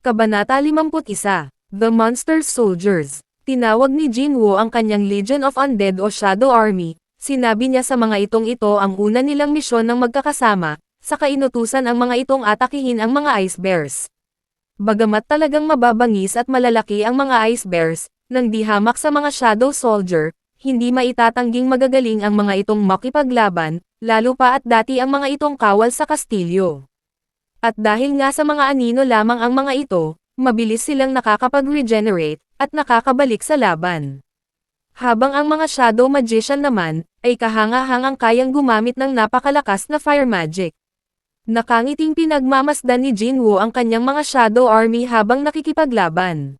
Kabanata 51, The Monster Soldiers. Tinawag ni Jinwoo ang kanyang Legion of Undead o Shadow Army. Sinabi niya sa mga ito ang una nilang misyon ng magkakasama, saka inutusan ang mga itong atakihin ang mga Ice Bears. Bagamat talagang mababangis at malalaki ang mga Ice Bears, nang di hamak sa mga Shadow Soldier, hindi maitatanging magagaling ang mga itong makipaglaban, lalo pa at dati ang mga itong kawal sa kastilyo. At dahil nga sa mga anino lamang ang mga ito, mabilis silang nakakapag-regenerate, at nakakabalik sa laban. Habang ang mga Shadow Magician naman, ay kahanga-hangang kayang gumamit ng napakalakas na fire magic. Nakangiting pinagmamasdan ni Jinwoo ang kanyang mga Shadow Army habang nakikipaglaban.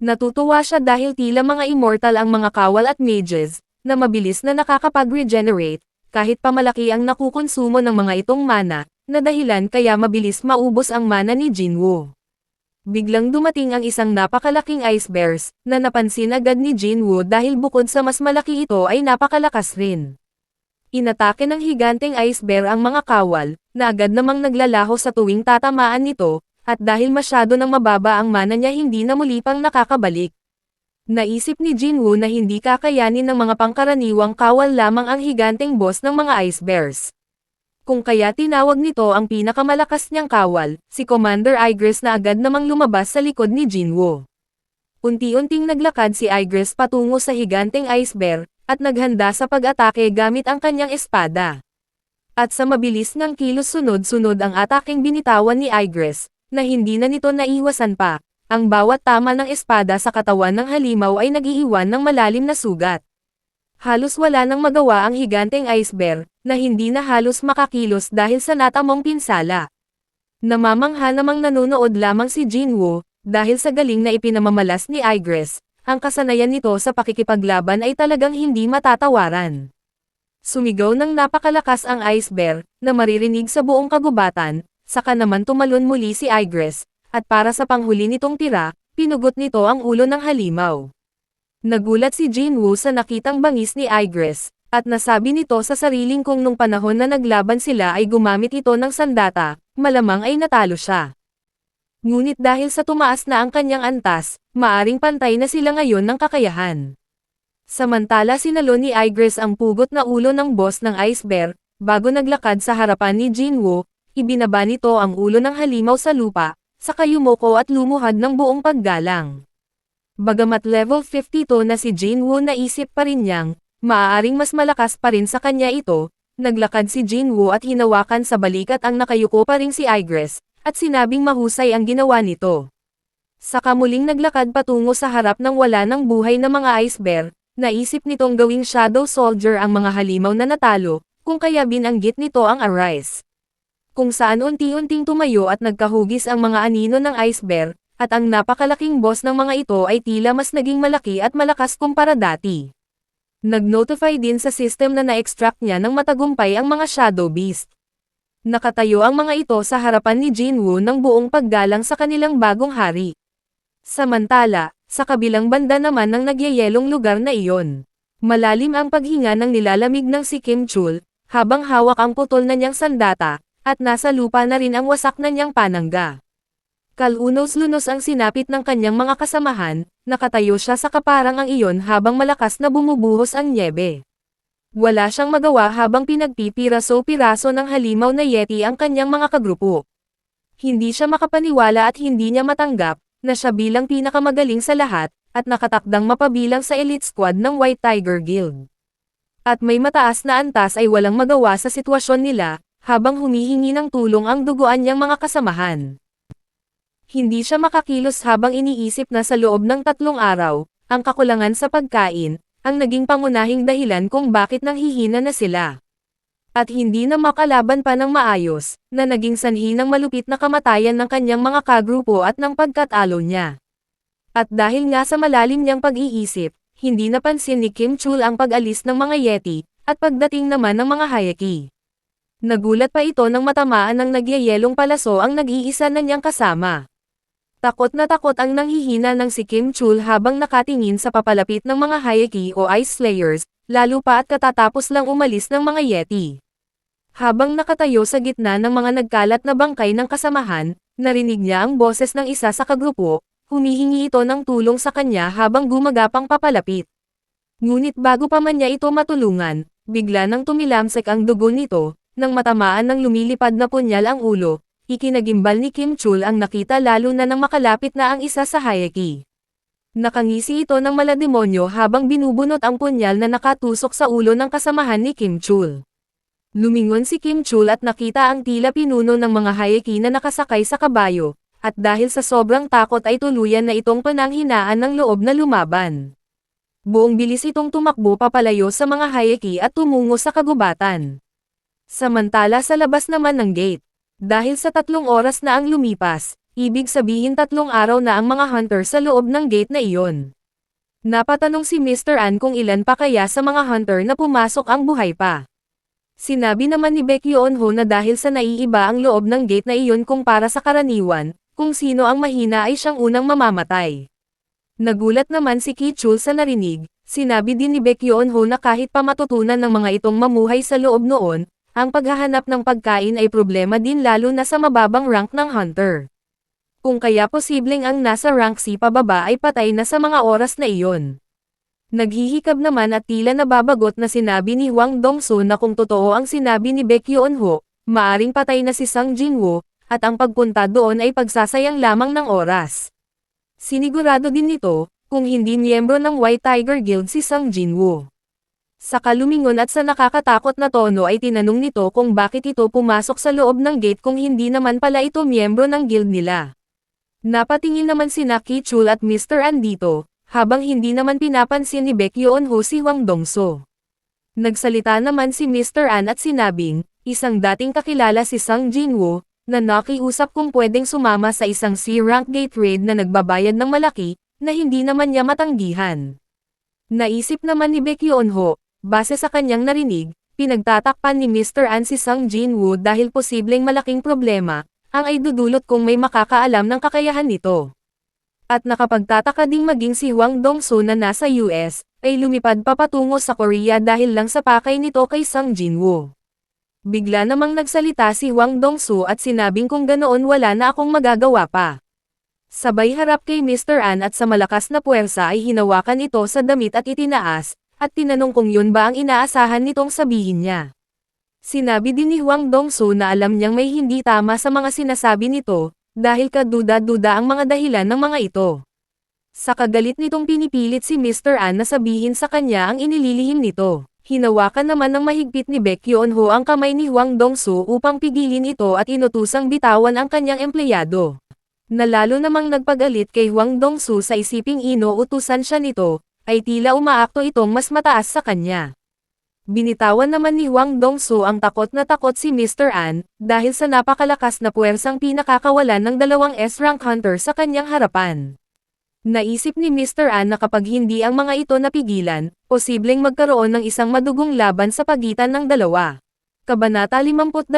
Natutuwa siya dahil tila mga immortal ang mga kawal at mages, na mabilis na nakakapag-regenerate, kahit pa malaki ang nakukonsumo ng mga itong mana, na dahilan kaya mabilis maubos ang mana ni Jinwoo. Biglang dumating ang isang napakalaking Ice Bears, na napansin agad ni Jinwoo dahil bukod sa mas malaki ito ay napakalakas rin. Inatake ng higanteng Ice Bear ang mga kawal, na agad namang naglalaho sa tuwing tatamaan nito, at dahil masyado nang mababa ang mana niya hindi na muli pang nakakabalik. Naisip ni Jinwoo na hindi kakayanin ng mga pangkaraniwang kawal lamang ang higanteng boss ng mga Ice Bears. Kung kaya tinawag nito ang pinakamalakas niyang kawal, si Commander Igris na agad namang lumabas sa likod ni Jinwoo. Unti-unting naglakad si Igris patungo sa higanteng Ice Bear, at naghanda sa pag-atake gamit ang kanyang espada. At sa mabilis ng kilos sunod-sunod ang ataking binitawan ni Igris, na hindi na nito naiwasan pa, ang bawat tama ng espada sa katawan ng halimaw ay nag-iiwan ng malalim na sugat. Halos wala nang magawa ang higanteng Ice Bear, na hindi na halos makakilos dahil sa natamong pinsala. Namamangha namang nanonood lamang si Jinwoo, dahil sa galing na ipinamamalas ni Igris, ang kasanayan nito sa pakikipaglaban ay talagang hindi matatawaran. Sumigaw ng napakalakas ang Ice Bear, na maririnig sa buong kagubatan, saka naman tumalon muli si Igris, at para sa panghuli nitong tira, pinugot nito ang ulo ng halimaw. Nagulat si Jinwoo sa nakitang bangis ni Igris, at nasabi nito sa sariling kung nung panahon na naglaban sila ay gumamit ito ng sandata, malamang ay natalo siya. Ngunit dahil sa tumaas na ang kanyang antas, maaring pantay na sila ngayon ng kakayahan. Samantala sinalo ni Igris ang pugot na ulo ng boss ng Ice Bear, bago naglakad sa harapan ni Jinwoo, ibinaba nito ang ulo ng halimaw sa lupa, saka yumoko at lumuhad ng buong paggalang. Bagamat level 52 na si Jinwoo naisip pa rin niyang, maaaring mas malakas pa rin sa kanya ito, naglakad si Jinwoo at hinawakan sa balikat ang nakayuko pa ring si Igris, at sinabing mahusay ang ginawa nito. Saka muling naglakad patungo sa harap ng wala ng buhay na mga Ice Bear, naisip nitong gawing Shadow Soldier ang mga halimaw na natalo, kung kaya binanggit nito ang Arise. Kung saan unti-unting tumayo at nagkahugis ang mga anino ng Ice Bear, at ang napakalaking boss ng mga ito ay tila mas naging malaki at malakas kumpara dati. Nag-notify din sa system na na-extract niya ng matagumpay ang mga Shadow Beast. Nakatayo ang mga ito sa harapan ni Jinwoo ng buong paggalang sa kanilang bagong hari. Samantala, sa kabilang banda naman ng nagyayelong lugar na iyon, malalim ang paghinga ng nilalamig ng si Kim Chul, habang hawak ang putol na niyang sandata, at nasa lupa na rin ang wasak na niyang panangga. Kalunos-lunos ang sinapit ng kanyang mga kasamahan, nakatayo siya sa kaparang ang iyon habang malakas na bumubuhos ang nyebe. Wala siyang magawa habang pinagpipiraso-piraso ng halimaw na yeti ang kanyang mga kagrupo. Hindi siya makapaniwala at hindi niya matanggap, na siya bilang pinakamagaling sa lahat, at nakatakdang mapabilang sa elite squad ng White Tiger Guild. At may mataas na antas ay walang magawa sa sitwasyon nila, habang humihingi ng tulong ang duguan niyang mga kasamahan. Hindi siya makakilos habang iniisip na sa loob ng 3 araw, ang kakulangan sa pagkain, ang naging pangunahing dahilan kung bakit nanghihina na sila. At hindi na makalaban pa ng maayos, na naging sanhi ng malupit na kamatayan ng kanyang mga kagrupo at ng pagkatalo niya. At dahil nga sa malalim niyang pag-iisip, hindi napansin ni Kim Chul ang pag-alis ng mga yeti, at pagdating naman ng mga hayaki. Nagulat pa ito nang matamaan ng nagyayelong palaso ang nag-iisa na niyang kasama. Takot na takot ang nanghihina ng si Kim Chul habang nakatingin sa papalapit ng mga hayaki o Ice Slayers, lalo pa at katatapos lang umalis ng mga yeti. Habang nakatayo sa gitna ng mga nagkalat na bangkay ng kasamahan, Narinig niya ang boses ng isa sa kagrupo, humihingi ito ng tulong sa kanya habang gumagapang papalapit. Ngunit bago pa man niya ito matulungan, bigla nang tumilamsik ang dugo nito, nang matamaan ng lumilipad na punyal ang ulo. Ikinagimbal ni Kim Chul ang nakita lalo na nang makalapit na ang isa sa Hayeki. Nakangisi ito ng malademonyo habang binubunot ang punyal na nakatusok sa ulo ng kasamahan ni Kim Chul. Lumingon si Kim Chul at nakita ang tila pinuno ng mga Hayeki na nakasakay sa kabayo, at dahil sa sobrang takot ay tuluyan na itong pananghinaan ng loob na lumaban. Buong bilis itong tumakbo papalayo sa mga Hayeki at tumungo sa kagubatan. Samantala sa labas naman ng gate, dahil sa 3 oras na ang lumipas, ibig sabihin 3 araw na ang mga hunter sa loob ng gate na iyon. Napatanong si Mr. An kung ilan pa kaya sa mga hunter na pumasok ang buhay pa. Sinabi naman ni Baekhyun-ho na dahil sa naiiba ang loob ng gate na iyon kung para sa karaniwan, kung sino ang mahina ay siyang unang mamamatay. Nagulat naman si Ki Chul sa narinig, sinabi din ni Baekhyun-ho na kahit pa matutunan ng mga itong mamuhay sa loob noon, ang paghahanap ng pagkain ay problema din lalo na sa mababang rank ng hunter. Kung kaya posibleng ang nasa rank C pababa ay patay na sa mga oras na iyon. Naghihikab naman at tila nababagot na sinabi ni Hwang Dong-soo na kung totoo ang sinabi ni Baekhyun-ho, maaring patay na si Sang Jin-woo, at ang pagpunta doon ay pagsasayang lamang ng oras. Sinigurado din nito, kung hindi miyembro ng White Tiger Guild si Sang Jin-woo. Sa kalumingon at sa nakakatakot na tono ay tinanong nito kung bakit ito pumasok sa loob ng gate kung hindi naman pala ito miyembro ng guild nila. Napatingin naman sina Ki Chul at Mr. An dito, habang hindi naman pinapansin ni Baekhyun-ho si Hwang Dong-soo. Nagsalita naman si Mr. An at sinabing, isang dating kakilala si Sang Jin-woo, na nakiusap kung pwedeng sumama sa isang C-rank gate raid na nagbabayad ng malaki, na hindi naman niya matanggihan. Naisip naman ni Baekhyun-ho, base sa kanyang narinig, pinagtatakpan ni Mr. An si Sang Jin-woo dahil posibleng malaking problema, ang ay dudulot kung may makakaalam ng kakayahan nito. At nakapagtataka ding maging si Hwang Dong-soo na nasa US, ay lumipad papatungo sa Korea dahil lang sa pakay nito kay Sang Jin-woo. Bigla namang nagsalita si Hwang Dong-soo at sinabing kung ganoon wala na akong magagawa pa. Sabay harap kay Mr. An at sa malakas na puwersa ay hinawakan ito sa damit at itinaas, at tinanong kung yun ba ang inaasahan nitong sabihin niya. Sinabi din ni Hwang Dong-soo na alam niyang may hindi tama sa mga sinasabi nito, dahil kaduda-duda ang mga dahilan ng mga ito. Sa kagalit nitong pinipilit si Mr. An na sabihin sa kanya ang inililihim nito. Hinawakan naman ng mahigpit ni Baekhyun-ho ang kamay ni Hwang Dong-soo upang pigilin ito at inutusang bitawan ang kanyang empleyado. Nalalo namang nagpagalit kay Hwang Dong-soo sa isiping inuutusan siya nito, ay tila umaakto itong mas mataas sa kanya. Binitawan naman ni Hwang Dong-soo ang takot na takot si Mr. An, dahil sa napakalakas na puwersang pinakakawalan ng 2 S-rank hunter sa kanyang harapan. Naisip ni Mr. An na kapag hindi ang mga ito napigilan, posibleng magkaroon ng isang madugong laban sa pagitan ng dalawa. Kabanata 52,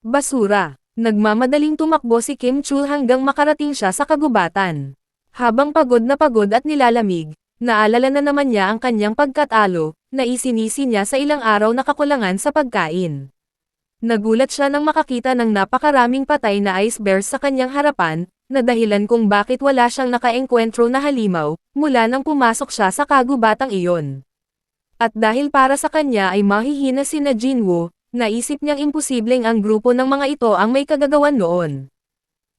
Basura. Nagmamadaling tumakbo si Kim Chul hanggang makarating siya sa kagubatan. Habang pagod at nilalamig, naalala na naman niya ang kanyang pagkatalo, na isinisi niya sa ilang araw na kakulangan sa pagkain. Nagulat siya nang makakita ng napakaraming patay na ice bears sa kanyang harapan, na dahilan kung bakit wala siyang nakaengkwentro na halimaw, mula nang pumasok siya sa kagubatang iyon. At dahil para sa kanya ay mahihina sina Jin-woo, naisip niyang imposibleng ang grupo ng mga ito ang may kagagawan noon.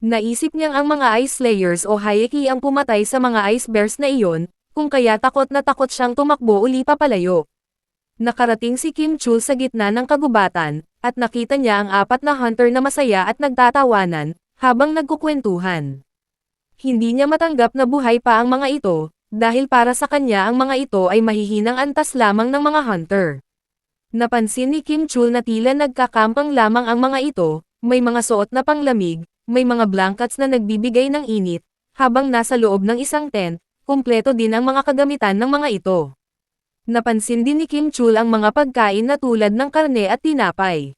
Naisip niyang ang mga ice slayers o Hayeki ang pumatay sa mga ice bears na iyon, kung kaya takot na takot siyang tumakbo uli papalayo. Nakarating si Kim Chul sa gitna ng kagubatan, at nakita niya ang 4 na hunter na masaya at nagtatawanan, habang nagkukwentuhan. Hindi niya matanggap na buhay pa ang mga ito, dahil para sa kanya ang mga ito ay mahihinang antas lamang ng mga hunter. Napansin ni Kim Chul na tila nagkakampang lamang ang mga ito, may mga suot na panglamig, may mga blankets na nagbibigay ng init, habang nasa loob ng isang tent, kumpleto din ang mga kagamitan ng mga ito. Napansin din ni Kim Chul ang mga pagkain na tulad ng karne at tinapay.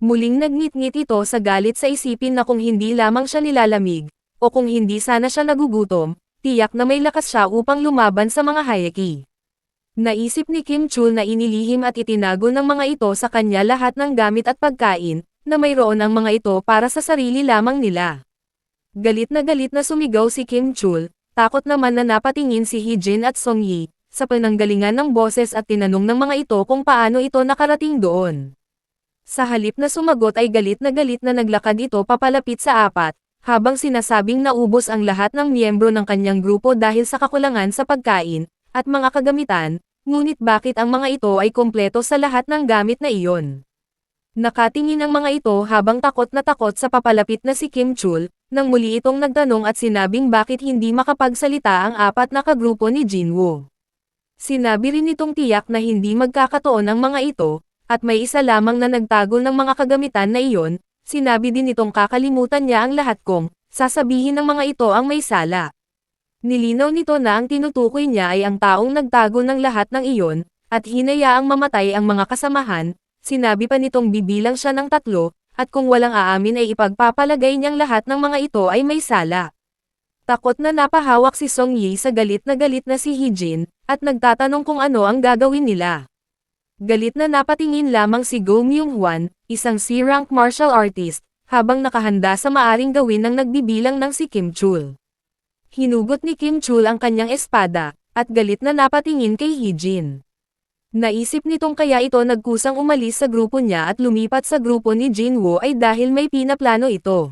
Muling nagngit-ngit ito sa galit sa isipin na kung hindi lamang siya nilalamig, o kung hindi sana siya nagugutom, tiyak na may lakas siya upang lumaban sa mga Hayeki. Naisip ni Kim Chul na inilihim at itinago ng mga ito sa kanya lahat ng gamit at pagkain, na mayroon ang mga ito para sa sarili lamang nila. Galit na sumigaw si Kim Chul, takot naman na napatingin si Hee-jin at Song Yi, sa pananggalingan ng boses at tinanong ng mga ito kung paano ito nakarating doon. Sa halip na sumagot ay galit na naglakad ito papalapit sa apat, habang sinasabing naubos ang lahat ng miyembro ng kanyang grupo dahil sa kakulangan sa pagkain, at mga kagamitan, ngunit bakit ang mga ito ay kumpleto sa lahat ng gamit na iyon? Nakatingin ang mga ito habang takot na takot sa papalapit na si Kim Chul, nang muli itong nagtanong at sinabing bakit hindi makapagsalita ang apat na kagrupo ni Jinwoo. Sinabi rin itong tiyak na hindi magkakatoon ang mga ito, at may isa lamang na nagtago ng mga kagamitan na iyon, sinabi din itong kakalimutan niya ang lahat kung sasabihin ng mga ito ang may sala. Nilinaw nito na ang tinutukoy niya ay ang taong nagtago ng lahat ng iyon, at hinayaang mamatay ang mga kasamahan. Sinabi pa nitong bibilang siya ng 3, at kung walang aamin ay ipagpapalagay niyang lahat ng mga ito ay may sala. Takot na napahawak si Song Yi sa galit na si Hee-jin, at nagtatanong kung ano ang gagawin nila. Galit na napatingin lamang si Go Myung-hwan, isang C-rank martial artist, habang nakahanda sa maaring gawin ng nagbibilang ng si Kim Chul. Hinugot ni Kim Chul ang kanyang espada, at galit na napatingin kay Hee-jin. Naisip nitong kaya ito nagkusang umalis sa grupo niya at lumipat sa grupo ni Jinwoo ay dahil may pinaplano ito.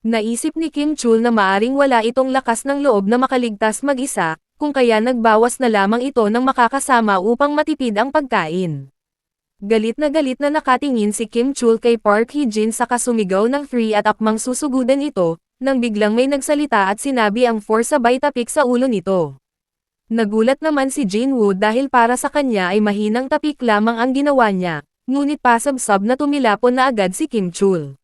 Naisip ni Kim Chul na maaring wala itong lakas ng loob na makaligtas mag-isa, kung kaya nagbawas na lamang ito ng makakasama upang matipid ang pagkain. Galit na nakatingin si Kim Chul kay Park Hee-jin sa kasumigaw ng 3 at akmang susugudan ito, nang biglang may nagsalita at sinabi ang 4 sabay tapik sa ulo nito. Nagulat naman si Jinwoo dahil para sa kanya ay mahinang tapik lamang ang ginawa niya, ngunit pasabsab na tumilapon na agad si Kim Chul.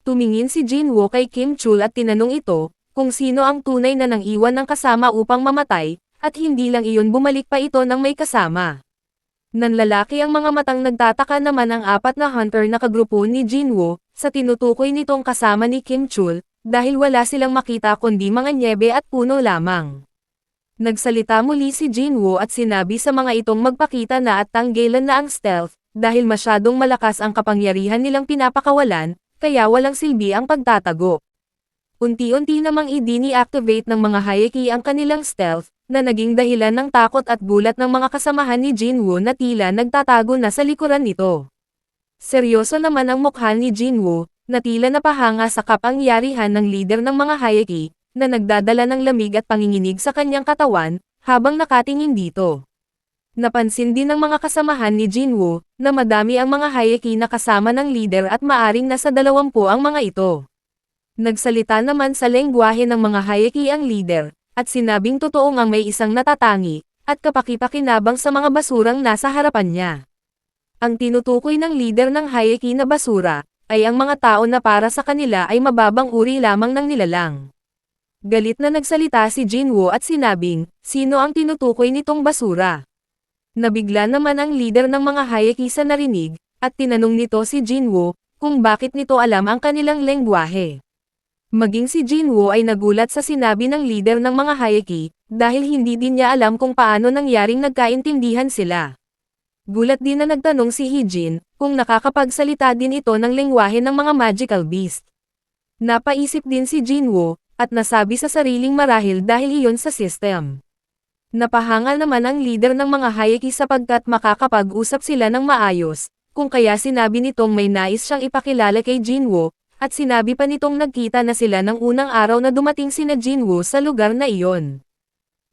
Tumingin si Jinwoo kay Kim Chul at tinanong ito, kung sino ang tunay na nang iwan ng kasama upang mamatay, at hindi lang iyon bumalik pa ito ng may kasama. Nanlalaki ang mga matang nagtataka naman ang apat na hunter na kagrupo ni Jinwoo, sa tinutukoy nitong kasama ni Kim Chul, dahil wala silang makita kundi mga nyebe at puno lamang. Nagsalita muli si Jinwoo at sinabi sa mga itong magpakita na at tanggilan na ang stealth, dahil masyadong malakas ang kapangyarihan nilang pinapakawalan, kaya walang silbi ang pagtatago. Unti-unti namang i-deactivate ng mga Hayeki ang kanilang stealth, na naging dahilan ng takot at gulat ng mga kasamahan ni Jinwoo na tila nagtatago na sa likuran nito. Seryoso naman ang mukha ni Jinwoo, na tila napahanga sa kapangyarihan ng leader ng mga Hayeki, na nagdadala ng lamig at panginginig sa kanyang katawan, habang nakatingin dito. Napansin din ng mga kasamahan ni Jinwoo, na madami ang mga Hayeki na kasama ng leader at maaring nasa 20 ang mga ito. Nagsalita naman sa lengguwahe ng mga Hayeki ang leader, at sinabing totoo ngang may isang natatangi, at kapakipakinabang sa mga basurang nasa harapan niya. Ang tinutukoy ng leader ng Hayeki na basura, ay ang mga tao na para sa kanila ay mababang uri lamang ng nilalang. Galit na nagsalita si Jinwoo at sinabing, sino ang tinutukoy nitong basura? Nabigla naman ang leader ng mga Hayeki sa narinig, at tinanong nito si Jinwoo, kung bakit nito alam ang kanilang lengguwahe. Maging si Jinwoo ay nagulat sa sinabi ng leader ng mga Hayeki, dahil hindi din niya alam kung paano nangyaring nagkaintindihan sila. Gulat din na nagtanong si Hee-jin, kung nakakapagsalita din ito ng lengguwahe ng mga magical beast. Napaisip din si Jinwoo, at nasabi sa sariling marahil dahil iyon sa system. Napahangal naman ang leader ng mga Hayeki sapagkat makakapag-usap sila ng maayos, kung kaya sinabi nitong may nais siyang ipakilala kay Jinwoo, at sinabi pa nitong nagkita na sila ng unang araw na dumating sina Jinwoo sa lugar na iyon.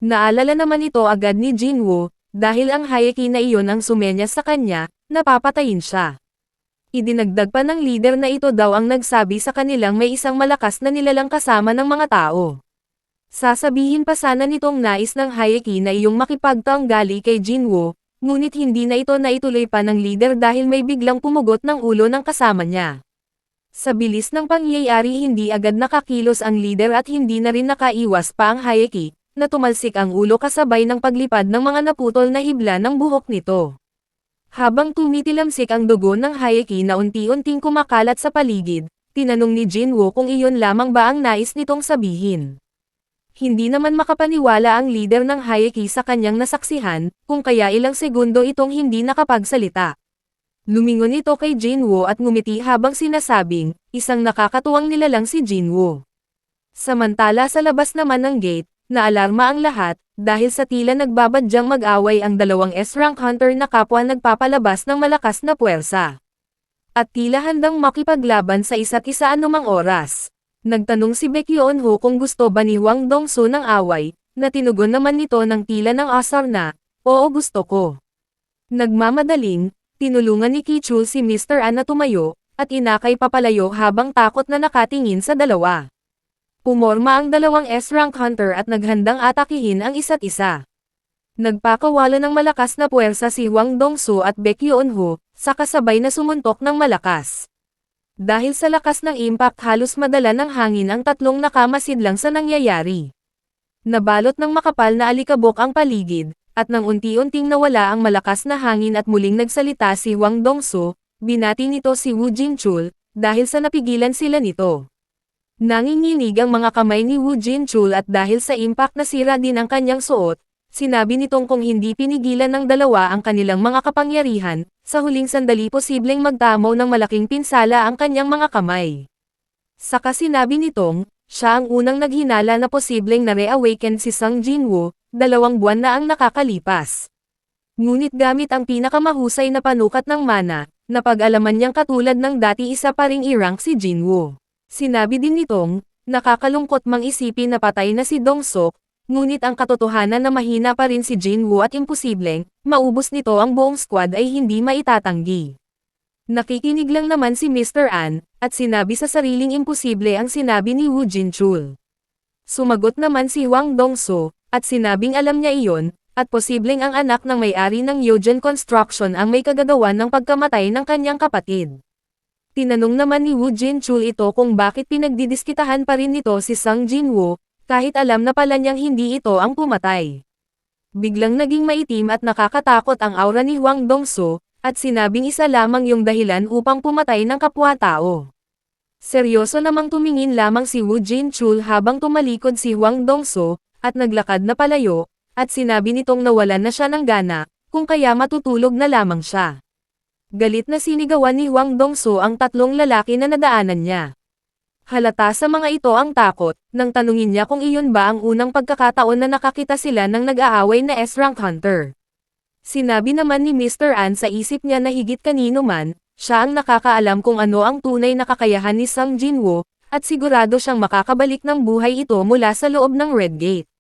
Naalala naman ito agad ni Jinwoo, dahil ang Hayeki na iyon ang sumenyas sa kanya, napapatayin siya. Idinagdag pa ng leader na ito daw ang nagsabi sa kanilang may isang malakas na nilalang kasama ng mga tao. Sasabihin pa sana nitong nais ng Hayeki na iyong makipagtanggali kay Jinwoo, ngunit hindi na ito naituloy pa ng leader dahil may biglang pumugot ng ulo ng kasama niya. Sa bilis ng pangyayari hindi agad nakakilos ang leader at hindi na rin nakaiwas pa ang Hayeki, na tumalsik ang ulo kasabay ng paglipad ng mga naputol na hibla ng buhok nito. Habang tumitilamsik ang dugo ng Hayeki na unti-unting kumakalat sa paligid, tinanong ni Jinwoo kung iyon lamang ba ang nais nitong sabihin. Hindi naman makapaniwala ang leader ng Hayeki sa kanyang nasaksihan, kung kaya ilang segundo itong hindi nakapagsalita. Lumingon ito kay Jinwoo at ngumiti habang sinasabing, isang nakakatuwang nilalang si Jinwoo. Samantala sa labas naman ng gate, naalarma ang lahat, dahil sa tila nagbabadyang mag-away ang dalawang S-rank hunter na kapwa nagpapalabas ng malakas na puwersa. At tila handang makipaglaban sa isa't isa anumang oras. Nagtanong si Baekhyun-ho kung gusto ba ni Hwang Dong-soo ng away, na tinugon naman nito ng tila ng asar na, "Oo, gusto ko." Nagmamadaling, tinulungan ni Ki-chul si Mr. An na tumayo, at inakay papalayo habang takot na nakatingin sa dalawa. Pumorma ang dalawang S-rank hunter at naghandang atakihin ang isa't isa. Nagpakawala ng malakas na puwersa si Hwang Dong-soo at Baekhyun-ho, sa kasabay na sumuntok ng malakas. Dahil sa lakas ng impact halos madala ng hangin ang tatlong nakamasidlang sa nangyayari. Nabalot ng makapal na alikabok ang paligid, at nang unti-unting nawala ang malakas na hangin at muling nagsalita si Hwang Dong-soo, binati nito si Woo Jin-chul, dahil sa napigilan sila nito. Nanginginig ang mga kamay ni Woo Jin-chul at dahil sa impact nasira din ang kanyang suot, sinabi nitong kung hindi pinigilan ng dalawa ang kanilang mga kapangyarihan, sa huling sandali posibleng magtamo ng malaking pinsala ang kanyang mga kamay. Saka sinabi nitong, siya ang unang naghinala na posibleng na-reawaken si Sung Jin-woo, 2 buwan na ang nakakalipas. Ngunit gamit ang pinakamahusay na panukat ng mana, napag-alaman niyang katulad ng dati isa pa ring i-rank si Jin-woo. Sinabi din nitong, nakakalungkot mang isipin na patay na si Dong-sok, ngunit ang katotohanan na mahina pa rin si Jin-woo at imposibleng, maubos nito ang buong squad ay hindi maitatanggi. Nakikinig lang naman si Mr. An, at sinabi sa sariling imposible ang sinabi ni Woo Jin-chul. Sumagot naman si Hwang Dong-soo, at sinabing alam niya iyon, at posibleng ang anak ng may-ari ng Yogen Construction ang may kagagawan ng pagkamatay ng kanyang kapatid. Tinanong naman ni Woo Jin-chul ito kung bakit pinagdidiskitahan pa rin nito si Sung Jin-woo, kahit alam na pala niyang hindi ito ang pumatay. Biglang naging maitim at nakakatakot ang aura ni Hwang Dong-soo, at sinabing isa lamang yung dahilan upang pumatay ng kapwa-tao. Seryoso namang tumingin lamang si Woo Jin-chul habang tumalikod si Hwang Dong-soo, at naglakad na palayo, at sinabi nitong nawalan na siya ng gana, kung kaya matutulog na lamang siya. Galit na sinigawan ni Hwang Dong-soo ang tatlong lalaki na nadaanan niya. Halata sa mga ito ang takot, nang tanungin niya kung iyon ba ang unang pagkakataon na nakakita sila ng nag-aaway na S-rank hunter. Sinabi naman ni Mr. An sa isip niya na higit kanino man, siya ang nakakaalam kung ano ang tunay na kakayahan ni Sung Jin-woo, at sigurado siyang makakabalik ng buhay ito mula sa loob ng Red Gate.